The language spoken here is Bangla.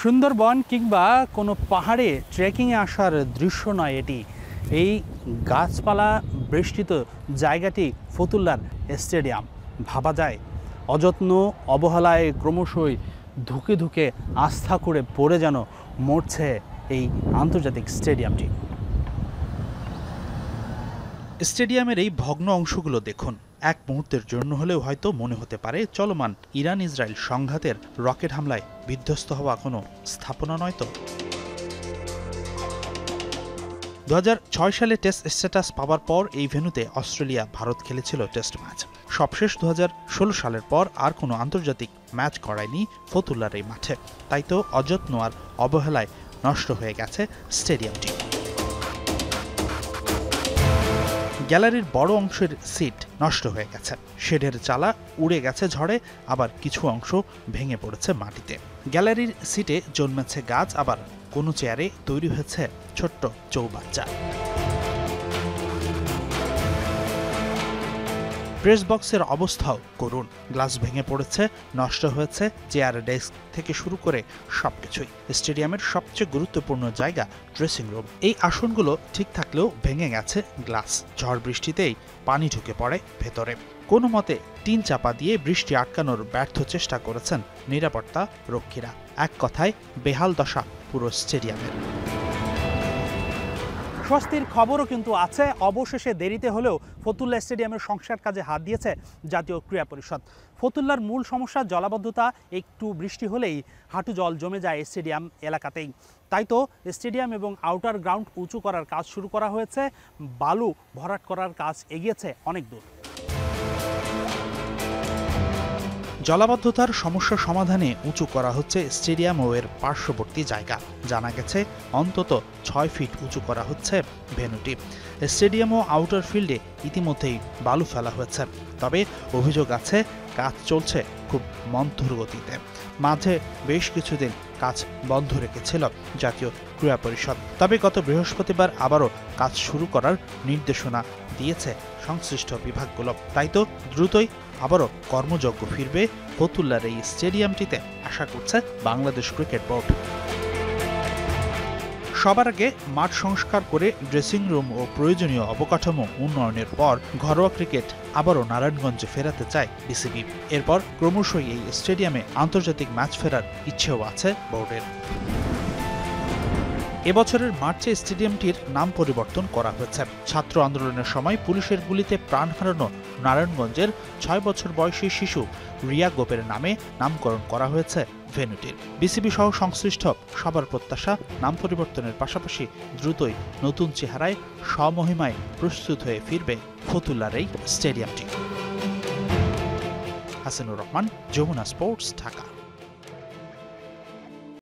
সুন্দরবন কিংবা কোনো পাহাড়ে ট্রেকিংয়ে আসার দৃশ্য নয় এটি। এই গাছপালা বেষ্টিত জায়গাটি ফতুল্লার স্টেডিয়াম। ভাবা যায় অযত্ন অবহেলায় ক্রমশই ধুকে ধুকে আস্থা করে পড়ে যেন মরছে এই আন্তর্জাতিক স্টেডিয়ামটি। স্টেডিয়ামের এই ভগ্ন অংশগুলো দেখুন। এক মুহূর্তের জন্য হলেও হয়তো মনে হতে পারে চলমান ইরান ইসরায়েল সংঘাতের রকেট হামলায় বিধ্বস্ত হওয়া কোনো স্থাপনা নয় তো। 2006 সালে টেস্ট স্ট্যাটাস পাওয়ার পর এই ভেন্যুতে অস্ট্রেলিয়া ভারত খেলেছিল টেস্ট ম্যাচ। সবশেষ 2016 সালের পর আর কোনো আন্তর্জাতিক ম্যাচ করায়নি ফতুল্লার এই মাঠে। তাই তো অযত্ন আর অবহেলায় নষ্ট হয়ে গেছে স্টেডিয়ামটি। গ্যালারির বড় অংশের সিট নষ্ট হয়ে গেছে, শেডের চালা উড়ে গেছে ঝড়ে, আবার কিছু অংশ ভেঙে পড়েছে মাটিতে। গ্যালারির সিটে জন্মেছে গাছ, আবার কোনো চেয়ারে তৈরি হয়েছে ছোট্ট চৌবাচ্চা। প্রেস বক্সের অবস্থাও করুন। গ্লাস ভেঙে পড়েছে, নষ্ট হয়েছে চেয়ার, ডেস্ক থেকে শুরু করে সবকিছুই। স্টেডিয়ামের সবচেয়ে গুরুত্বপূর্ণ জায়গা ড্রেসিং রুম। এই আসনগুলো ঠিক থাকলেও ভেঙে গেছে গ্লাস। ঝড় বৃষ্টিতেই পানি ঢুকে পড়ে ভেতরে। কোনো মতে টিন চাপা দিয়ে বৃষ্টি আটকানোর ব্যর্থ চেষ্টা করেছেন নিরাপত্তা রক্ষীরা। এক কথায় বেহাল দশা পুরো স্টেডিয়ামের। স্বস্তির খবরও কিন্তু আছে। অবশেষে দেরিতে হলেও ফতুল্লা স্টেডিয়ামের সংস্কার কাজে হাত দিয়েছে জাতীয় ক্রীড়া পরিষদ। ফতুল্লার মূল সমস্যা জলাবদ্ধতা। একটু বৃষ্টি হলেই হাঁটু জল জমে যায় স্টেডিয়াম এলাকাতেই। তাই তো স্টেডিয়াম এবং আউটার গ্রাউন্ড উঁচু করার কাজ শুরু করা হয়েছে। বালু ভরাট করার কাজ এগিয়েছে অনেক দূর। জলাবদ্ধতার সমস্যা সমাধানে উঁচু করা হচ্ছে স্টেডিয়াম ও এর পার্শ্ববর্তী জায়গা। জানা গেছে অন্তত 6 ফিট উঁচু করা হচ্ছে ভেন্যুটি। স্টেডিয়াম ও আউটার ফিল্ডে ইতিমধ্যেই বালু ফেলা হয়েছে। তবে অভিযোগ আছে কাজ চলছে খুব মন্থর গতিতে। মাঝে বেশ কিছুদিন কাজ বন্ধ রেখেছিল জাতীয় ক্রীড়া পরিষদ। তবে গত বৃহস্পতিবার আবারও কাজ শুরু করার নির্দেশনা দিয়েছে সংশ্লিষ্ট বিভাগগুলো। তাই তো দ্রুতই আবারও কর্মযজ্ঞ ফিরবে ফতুল্লার এই স্টেডিয়ামটিতে, আশা করছে বাংলাদেশ ক্রিকেট বোর্ড। সবার আগে মাঠ সংস্কার করে ড্রেসিং রুম ও প্রয়োজনীয় অবকাঠামো উন্নয়নের পর ঘরোয়া ক্রিকেট আবারও নারায়ণগঞ্জে ফেরাতে চায় বিসিবি। এরপর ক্রমশই এই স্টেডিয়ামে আন্তর্জাতিক ম্যাচ ফেরার ইচ্ছেও আছে বোর্ডের। এবছরের মার্চে স্টেডিয়ামটির নাম পরিবর্তন করা হয়েছে। ছাত্র আন্দোলনের সময় পুলিশের গুলিতে প্রাণ হারানো নারায়ণগঞ্জের 6 বছর বয়সী শিশু রিয়া গোপের নামে নামকরণ করা হয়েছে ভেন্যুটির। বিসিবি সহ সংশ্লিষ্ট সবার প্রত্যাশা নাম পরিবর্তনের পাশাপাশি দ্রুতই নতুন চেহারায় স্বমহিমায় প্রস্তুত হয়ে ফিরবে ফতুল্লার এই স্টেডিয়ামটি। হাসানুর রহমান, যমুনা স্পোর্টস, ঢাকা।